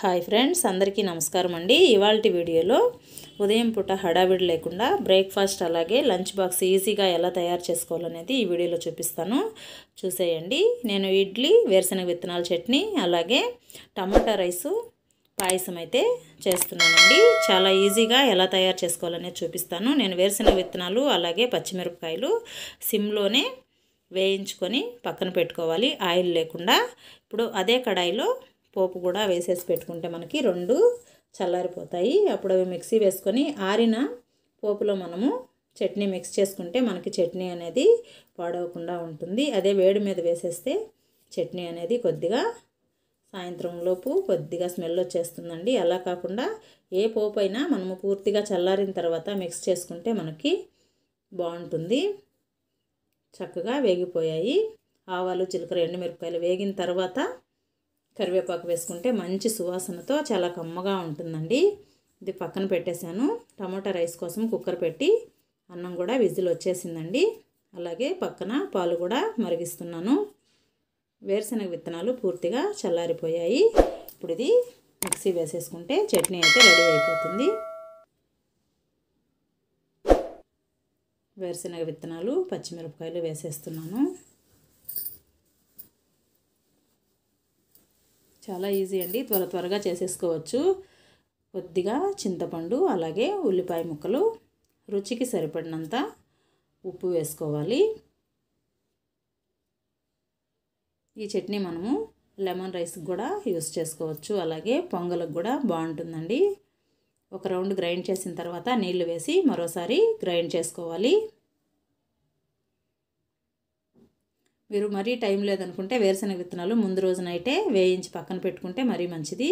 Hi friends, అందరికీ నమస్కారం అండి. ఇవాల్టి వీడియోలో ఉదయం పూట హడావిడి లేకుండా బ్రేక్ఫాస్ట్ అలాగే లంచ్ బాక్స్ ఈజీగా ఎలా తయారు చేసుకోవాలనేది ఈ వీడియోలో చూపిస్తాను. చూసేయండి. నేను ఇడ్లీ, వేరుశనగ విత్తనాల చట్నీ అలాగే టమాటా రైసు పాయసం అయితే చేస్తున్నానండి. చాలా ఈజీగా ఎలా తయారు చేసుకోవాలనేది చూపిస్తాను. నేను వేరుశనగ విత్తనాలు అలాగే పచ్చిమిరపకాయలు సిమ్లోనే వేయించుకొని పక్కన పెట్టుకోవాలి, ఆయిల్ లేకుండా. ఇప్పుడు అదే కడాయిలో పోపు కూడా వేసేసి పెట్టుకుంటే మనకి రెండు చల్లారిపోతాయి. అప్పుడు అవి మిక్సీ వేసుకొని ఆరిన పోపులో మనము చట్నీ మిక్స్ చేసుకుంటే మనకి చట్నీ అనేది పాడవకుండా ఉంటుంది. అదే వేడి మీద వేసేస్తే చట్నీ అనేది కొద్దిగా సాయంత్రం లోపు కొద్దిగా స్మెల్ వచ్చేస్తుందండి. అలా కాకుండా ఏ పోపు అయినా మనము పూర్తిగా చల్లారిన తర్వాత మిక్స్ చేసుకుంటే మనకి బాగుంటుంది. చక్కగా వేగిపోయాయి. ఆవాలు, జీలకర్ర, ఎండుమిరపకాయలు వేగిన తర్వాత కరివేపాకు వేసుకుంటే మంచి సువాసనతో చాలా కమ్మగా ఉంటుందండి. ఇది పక్కన పెట్టేశాను. టమాటా రైస్ కోసం కుక్కర్ పెట్టి అన్నం కూడా విజిల్ వచ్చేసిందండి. అలాగే పక్కన పాలు కూడా మరిగిస్తున్నాను. వేరుశనగ విత్తనాలు పూర్తిగా చల్లారిపోయాయి. ఇప్పుడు ఇది మిక్సీ వేసేసుకుంటే చట్నీ అయితే రెడీ అయిపోతుంది. వేరుశనగ విత్తనాలు, పచ్చిమిరపకాయలు వేసేస్తున్నాను. చాలా ఈజీ అండి, త్వరగా చేసేసుకోవచ్చు. కొద్దిగా చింతపండు అలాగే ఉల్లిపాయ ముక్కలు, రుచికి సరిపడినంత ఉప్పు వేసుకోవాలి. ఈ చట్నీ మనము లెమన్ రైస్కి కూడా యూస్ చేసుకోవచ్చు, అలాగే పొంగలకు కూడా బాగుంటుందండి. ఒక రౌండ్ గ్రైండ్ చేసిన తర్వాత నీళ్లు వేసి మరోసారి గ్రైండ్ చేసుకోవాలి. మీరు మరీ టైం లేదనుకుంటే వేరుశనగ విత్తనాలు ముందు రోజు నైటే వేయించి పక్కన పెట్టుకుంటే మరీ మంచిది.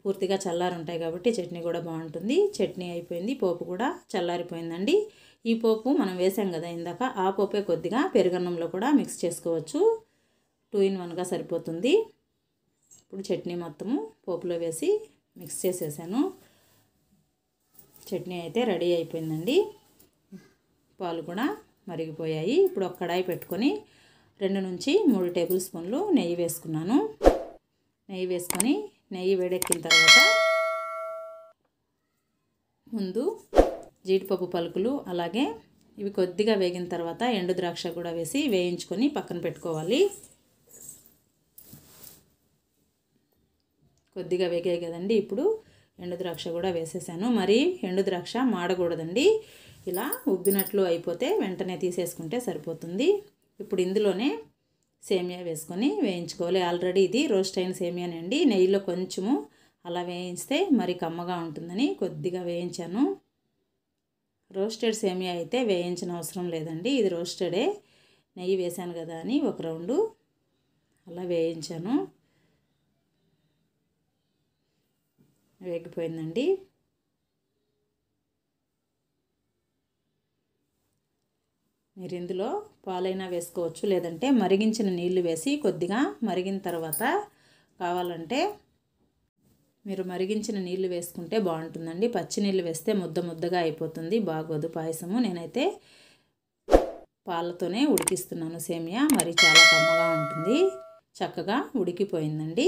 పూర్తిగా చల్లారి ఉంటాయి కాబట్టి చట్నీ కూడా బాగుంటుంది. చట్నీ అయిపోయింది, పోపు కూడా చల్లారిపోయిందండి. ఈ పోపు మనం వేసాం కదా ఇందాక, ఆ పోపే కొద్దిగా పెరుగన్నంలో కూడా మిక్స్ చేసుకోవచ్చు. 2 in 1గా సరిపోతుంది. ఇప్పుడు చట్నీ మొత్తము పోపులో వేసి మిక్స్ చేసేసాను. చట్నీ అయితే రెడీ అయిపోయిందండి. పాలు కూడా మరిగిపోయాయి. ఇప్పుడు ఒక కడాయి పెట్టుకొని 2 నుంచి 3 టేబుల్ స్పూన్లు నెయ్యి వేసుకున్నాను. నెయ్యి వేసుకొని నెయ్యి వేడెక్కిన తర్వాత ముందు జీడిపప్పు పలుకులు అలాగే ఇవి కొద్దిగా వేగిన తర్వాత ఎండు ద్రాక్ష కూడా వేసి వేయించుకొని పక్కన పెట్టుకోవాలి. కొద్దిగా వేగాయి కదండి. ఇప్పుడు ఎండు ద్రాక్ష కూడా వేసేసాను. మరి ఎండు ద్రాక్ష మాడకూడదండి. ఇలా ఉబ్బినట్లు అయిపోతే వెంటనే తీసేసుకుంటే సరిపోతుంది. ఇప్పుడు ఇందులోనే సేమియా వేసుకొని వేయించుకోవాలి. ఆల్రెడీ ఇది రోస్ట్ అయిన సేమియానండి. నెయ్యిలో కొంచెము అలా వేయిస్తే మరి కమ్మగా ఉంటుందని కొద్దిగా వేయించాను. రోస్టెడ్ సేమియా అయితే వేయించిన అవసరం లేదండి. ఇది రోస్టెడే. నెయ్యి వేసాను కదా అని ఒక రౌండు అలా వేయించాను. వేగిపోయిందండి. మీరు ఇందులో పాలైనా వేసుకోవచ్చు, లేదంటే మరిగించిన నీళ్లు వేసి కొద్దిగా మరిగిన తర్వాత కావాలంటే మీరు మరిగించిన నీళ్లు వేసుకుంటే బాగుంటుందండి. పచ్చి నీళ్ళు వేస్తే ముద్దగా అయిపోతుంది, బాగోదు పాయసము. నేనైతే పాలతోనే ఉడికిస్తున్నాను సేమియా, మరి చాలా కమ్మగా ఉంటుంది. చక్కగా ఉడికిపోయిందండి.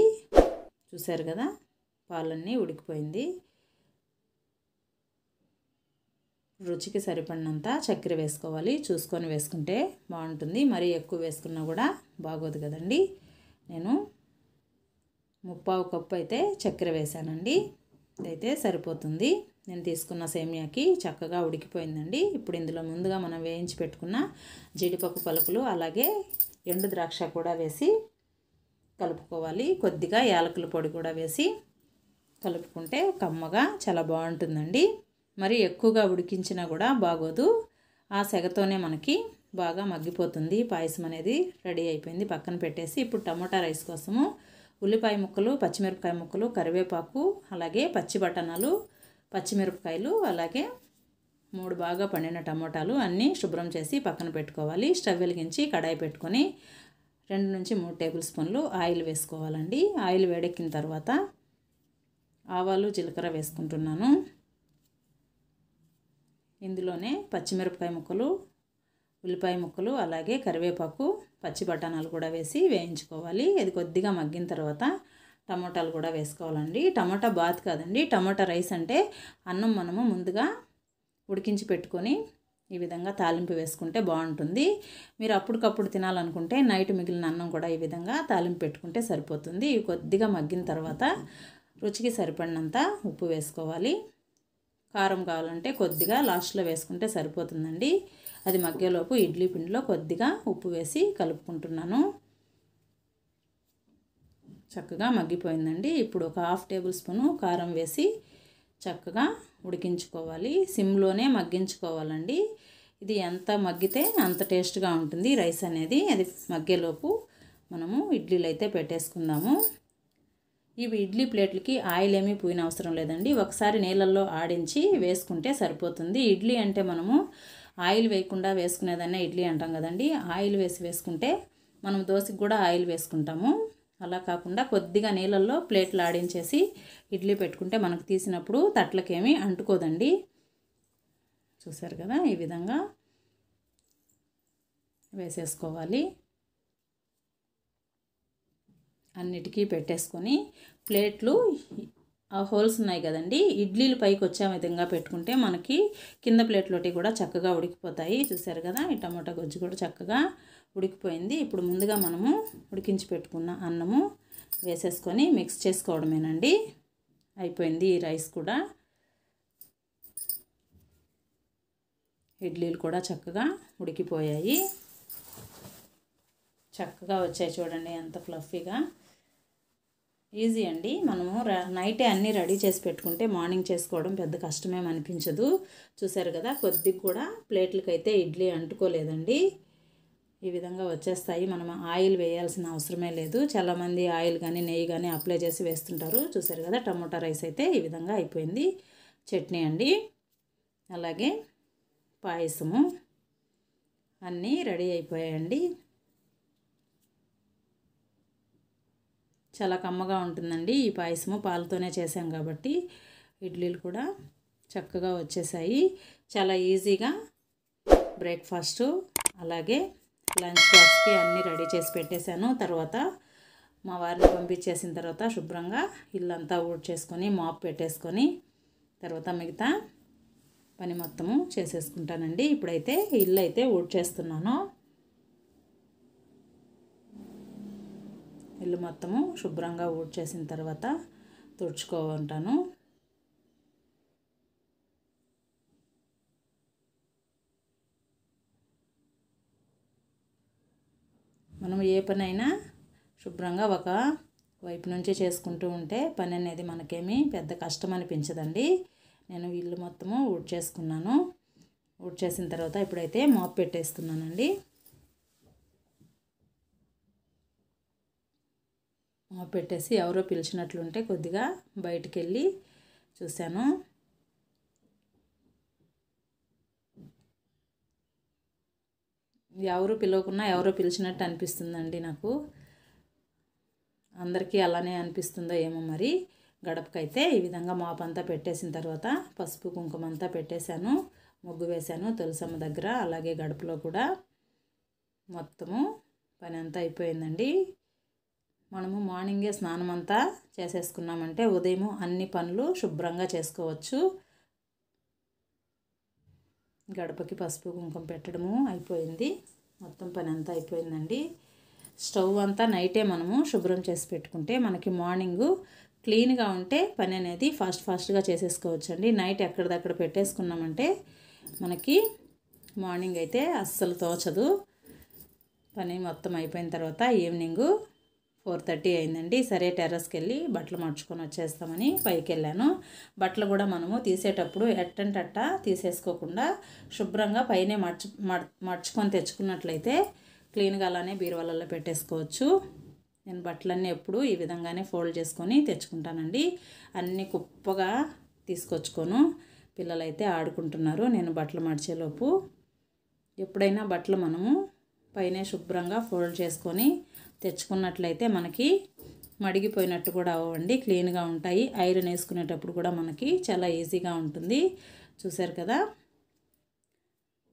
చూసారు కదా, పాలన్నీ ఉడికిపోయింది. రుచికి సరిపడినంత చక్కెర వేసుకోవాలి. చూసుకొని వేసుకుంటే బాగుంటుంది. మరీ ఎక్కువ వేసుకున్నా కూడా బాగోదు కదండి. నేను 3/4 కప్పు అయితే చక్కెర వేసానండి. ఇదైతే సరిపోతుంది. నేను తీసుకున్న సేమియాకి చక్కగా ఉడికిపోయిందండి. ఇప్పుడు ఇందులో ముందుగా మనం వేయించి పెట్టుకున్న జీడిపప్పు పలుకులు అలాగే ఎండు ద్రాక్ష కూడా వేసి కలుపుకోవాలి. కొద్దిగా యాలకుల పొడి కూడా వేసి కలుపుకుంటే కమ్మగా చాలా బాగుంటుందండి. మరి ఎక్కువగా ఉడికించినా కూడా బాగోదు. ఆ సెగతోనే మనకి బాగా మగ్గిపోతుంది. పాయసం అనేది రెడీ అయిపోయింది. పక్కన పెట్టేసి ఇప్పుడు టమాటా రైస్ కోసము ఉల్లిపాయ ముక్కలు, పచ్చిమిరపకాయ ముక్కలు, కరివేపాకు అలాగే పచ్చి బఠానాలు, పచ్చిమిరపకాయలు అలాగే 3 బాగా పండిన టమాటాలు అన్నీ శుభ్రం చేసి పక్కన పెట్టుకోవాలి. స్టవ్ వెలిగించి కడాయి పెట్టుకొని 2 నుంచి 3 టేబుల్ స్పూన్లు ఆయిల్ వేసుకోవాలండి. ఆయిల్ వేడెక్కిన తర్వాత ఆవాలు, జీలకర్ర వేసుకుంటున్నాను. ఇందులోనే పచ్చిమిరపకాయ ముక్కలు, ఉల్లిపాయ ముక్కలు అలాగే కరివేపాకు, పచ్చి బఠానాలు కూడా వేసి వేయించుకోవాలి. ఇది కొద్దిగా మగ్గిన తర్వాత టమోటాలు కూడా వేసుకోవాలండి. టమోటా బాత్ కాదండి, టమోటా రైస్ అంటే అన్నం మనము ముందుగా ఉడికించి పెట్టుకొని ఈ విధంగా తాలింపు వేసుకుంటే బాగుంటుంది. మీరు అప్పటికప్పుడు తినాలనుకుంటే నైట్ మిగిలిన అన్నం కూడా ఈ విధంగా తాలింపు పెట్టుకుంటే సరిపోతుంది. ఇవి కొద్దిగా మగ్గిన తర్వాత రుచికి సరిపడినంత ఉప్పు వేసుకోవాలి. కారం కావాలంటే కొద్దిగా లాస్ట్లో వేసుకుంటే సరిపోతుందండి. అది మగ్గేలోపు ఇడ్లీ పిండిలో కొద్దిగా ఉప్పు వేసి కలుపుకుంటున్నాను. చక్కగా మగ్గిపోయిందండి. ఇప్పుడు ఒక 1/2 టేబుల్ స్పూను కారం వేసి చక్కగా ఉడికించుకోవాలి. సిమ్లోనే మగ్గించుకోవాలండి. ఇది ఎంత మగ్గితే అంత టేస్ట్గా ఉంటుంది రైస్ అనేది. అది మగ్గేలోపు మనము ఇడ్లీలు అయితే పెట్టేసుకుందాము. ఇవి ఇడ్లీ ప్లేట్లకి ఆయిల్ ఏమీ పూయన అవసరం లేదండి. ఒకసారి నీళ్ళల్లో ఆడించి వేసుకుంటే సరిపోతుంది. ఇడ్లీ అంటే మనము ఆయిల్ వేయకుండా వేసుకునేదాన్నే ఇడ్లీ అంటాం కదండి. ఆయిల్ వేసుకుంటే మనం దోశకి కూడా ఆయిల్ వేసుకుంటాము. అలా కాకుండా కొద్దిగా నీళ్ళల్లో ప్లేట్లు ఆడించేసి ఇడ్లీ పెట్టుకుంటే మనకు తీసినప్పుడు తట్లకేమీ అంటుకోదండి. చూసారు కదా, ఈ విధంగా వేసేసుకోవాలి. అన్నిటికీ పెట్టేసుకొని ప్లేట్లు ఆ హోల్స్ ఉన్నాయి కదండి, ఇడ్లీలు పైకి వచ్చే విధంగా పెట్టుకుంటే మనకి కింద ప్లేట్లోటి కూడా చక్కగా ఉడికిపోతాయి. చూసారు కదా, ఈ టమాటా గొజ్జు కూడా చక్కగా ఉడికిపోయింది. ఇప్పుడు ముందుగా మనము ఉడికించి పెట్టుకున్న అన్నము వేసేసుకొని మిక్స్ చేసుకోవడమేనండి. అయిపోయింది ఈ రైస్ కూడా. ఇడ్లీలు కూడా చక్కగా ఉడికిపోయాయి. చక్కగా వచ్చాయి చూడండి, ఎంత ఫ్లఫీగా. ఈజీ అండి. మనము నైటే అన్నీ రెడీ చేసి పెట్టుకుంటే మార్నింగ్ చేసుకోవడం పెద్ద కష్టమేం అనిపించదు. చూసారు కదా, కొద్దిగా కూడా ప్లేట్లకైతే ఇడ్లీ అంటుకోలేదండి. ఈ విధంగా వచ్చేస్తాయి. మనం ఆయిల్ వేయాల్సిన అవసరమే లేదు. చాలామంది ఆయిల్ కానీ నెయ్యి కానీ అప్లై చేసి వేస్తుంటారు. చూసారు కదా, టమోటా రైస్ అయితే ఈ విధంగా అయిపోయింది. చట్నీ అండి, అలాగే పాయసము అన్నీ రెడీ అయిపోయాయండి. చాలా కమ్మగా ఉంటుందండి ఈ పాయసము. పాలతోనే చేసాం కాబట్టి ఇడ్లీలు కూడా చక్కగా వచ్చేసాయి. చాలా ఈజీగా బ్రేక్ఫాస్ట్ అలాగే లంచ్ బాక్స్కి అన్నీ రెడీ చేసి పెట్టేశాను. తర్వాత మా వారిని పంపించేసిన తర్వాత శుభ్రంగా ఇల్లంతా ఊడ్చేసుకొని మాప్ పెట్టేసుకొని తర్వాత మిగతా పని మొత్తము చేసేసుకుంటానండి. ఇప్పుడైతే ఇల్లు అయితే ఊడ్చేస్తున్నాను. ఇల్లు మొత్తము శుభ్రంగా ఊడ్చేసిన తర్వాత తుడుచుకుంటాను. మనం ఏ పనైనా శుభ్రంగా ఒక వైపు నుంచి చేసుకుంటూ ఉంటే పని అనేది మనకేమీ పెద్ద కష్టం అనిపించదండి. నేను ఇల్లు మొత్తము ఊడ్చేసుకున్నాను. ఊడ్చేసిన తర్వాత ఇప్పుడైతే మాప్ పెట్టేస్తున్నానండి. మాప్ పెట్టేసి ఎవరో పిలిచినట్లుంటే కొద్దిగా బయటికి వెళ్ళి చూశాను. ఎవరు పిలవకున్నా ఎవరో పిలిచినట్టు అనిపిస్తుందండి నాకు. అందరికీ అలానే అనిపిస్తుందో ఏమో మరి. గడపకైతే ఈ విధంగా మాప్ అంతా పెట్టేసిన తర్వాత పసుపు కుంకుమ అంతా పెట్టేశాను. ముగ్గు వేశాను తులసమ్మ దగ్గర, అలాగే గడపలో కూడా. మొత్తము పని అంతా అయిపోయిందండి. మనము మార్నింగే స్నానం అంతా చేసేసుకున్నామంటే ఉదయం అన్ని పనులు శుభ్రంగా చేసుకోవచ్చు. గడపకి పసుపు కుంకుమ పెట్టడము అయిపోయింది. మొత్తం పని అంతా అయిపోయిందండి. స్టవ్ అంతా నైటే మనము శుభ్రం చేసి పెట్టుకుంటే మనకి మార్నింగు క్లీన్గా ఉంటే పని అనేది ఫాస్ట్గా చేసేసుకోవచ్చు అండి. నైట్ ఎక్కడిదక్కడ పెట్టేసుకున్నామంటే మనకి మార్నింగ్ అయితే అస్సలు తోచదు. పని మొత్తం అయిపోయిన తర్వాత ఈవినింగు 4:30 అయిందండి. సరే టెర్రస్కి వెళ్ళి బట్టలు మడుచుకొని వచ్చేస్తామని పైకి వెళ్ళాను. బట్టలు కూడా మనము తీసేటప్పుడు ఎట్టంటట్ట తీసేసుకోకుండా శుభ్రంగా పైనే మడుచుకొని తెచ్చుకున్నట్లయితే క్లీన్గా అలానే బీరువాలలో పెట్టేసుకోవచ్చు. నేను బట్టలన్నీ ఎప్పుడు ఈ విధంగానే ఫోల్డ్ చేసుకొని తెచ్చుకుంటానండి. అన్నీ కుప్పగా తీసుకొచ్చుకోను. పిల్లలైతే ఆడుకుంటున్నారు నేను బట్టలు మడిచేలోపు. ఎప్పుడైనా బట్టలు మనము పైన శుభ్రంగా ఫోల్డ్ చేసుకొని తెచ్చుకున్నట్లయితే మనకి మడిగిపోయినట్టు కూడా అవ్వండి, క్లీన్గా ఉంటాయి. ఐరన్ వేసుకునేటప్పుడు కూడా మనకి చాలా ఈజీగా ఉంటుంది. చూసారు కదా,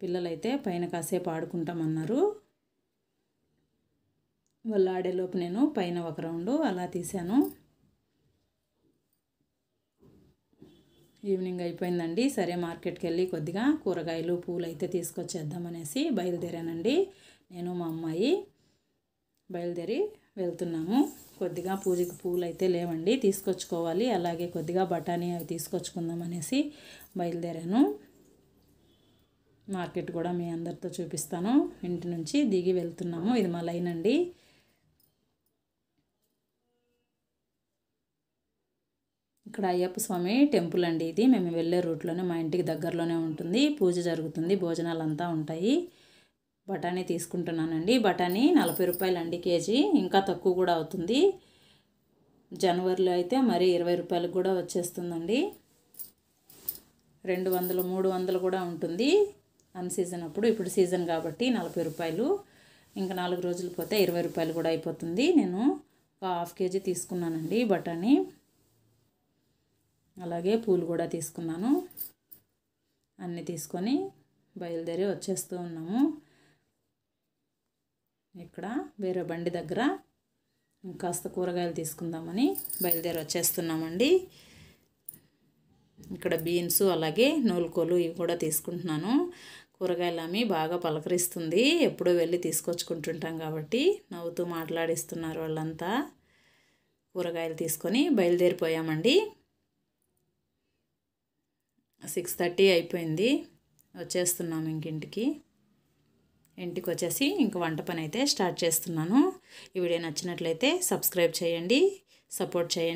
పిల్లలైతే పైన కాసేపు ఆడుకుంటామన్నారు. వాళ్ళు ఆడేలోపు నేను పైన ఒక రౌండ్ అలా తీశాను. ఈవినింగ్ అయిపోయిందండి. సరే మార్కెట్కి వెళ్ళి కొద్దిగా కూరగాయలు పూలు అయితే తీసుకొచ్చేద్దామనేసి బయలుదేరానండి. నేను మా అమ్మాయి బయలుదేరి వెళ్తున్నాము. కొద్దిగా పూజకి పూలు అయితే లేవండి, తీసుకొచ్చుకోవాలి. అలాగే కొద్దిగా బఠానీ అవి తీసుకొచ్చుకుందామనేసి బయలుదేరాను. మార్కెట్ కూడా మీ అందరితో చూపిస్తాను. ఇంటి నుంచి దిగి వెళ్తున్నాము. ఇది మా లైన్ అండి. ఇక్కడ అయ్యప్ప స్వామి టెంపుల్ అండి. ఇది మేము వెళ్ళే రూట్లోనే, మా ఇంటికి దగ్గరలోనే ఉంటుంది. పూజ జరుగుతుంది, భోజనాలు అంతా ఉంటాయి. బఠానీ తీసుకుంటున్నానండి. బఠానీ 40 రూపాయలు అండి కేజీ, ఇంకా తక్కువ కూడా అవుతుంది. జనవరిలో అయితే మరి 20 రూపాయలకు కూడా వచ్చేస్తుందండి. 200, 300 కూడా ఉంటుంది అన్ సీజన్ అప్పుడు. ఇప్పుడు సీజన్ కాబట్టి 40 రూపాయలు. ఇంకా 4 రోజులు పోతే 20 రూపాయలు కూడా అయిపోతుంది. నేను ఒక ½ కేజీ తీసుకున్నానండి బఠానీ. అలాగే పూలు కూడా తీసుకున్నాను. అన్నీ తీసుకొని బయలుదేరి వచ్చేస్తూ ఉన్నాము. ఇక్కడ వేరే బండి దగ్గర కాస్త కూరగాయలు తీసుకుందామని బయలుదేరి వచ్చేస్తున్నామండి. ఇక్కడ బీన్స్ అలాగే నూలుకోలు ఇవి కూడా తీసుకుంటున్నాను. కూరగాయలు అమ్మి బాగా పలకరిస్తుంది. ఎప్పుడూ వెళ్ళి తీసుకొచ్చుకుంటుంటాం కాబట్టి నవ్వుతూ మాట్లాడిస్తున్నారు వాళ్ళంతా. కూరగాయలు తీసుకొని బయలుదేరిపోయామండి. 6:30 అయిపోయింది. వచ్చేస్తున్నాము ఇంటికి వచ్చేసి ఇంక వంట పని అయితే స్టార్ట్ చేస్తున్నాను. ఈ వీడియో నచ్చినట్లయితే సబ్స్క్రైబ్ చేయండి, సపోర్ట్ చేయండి.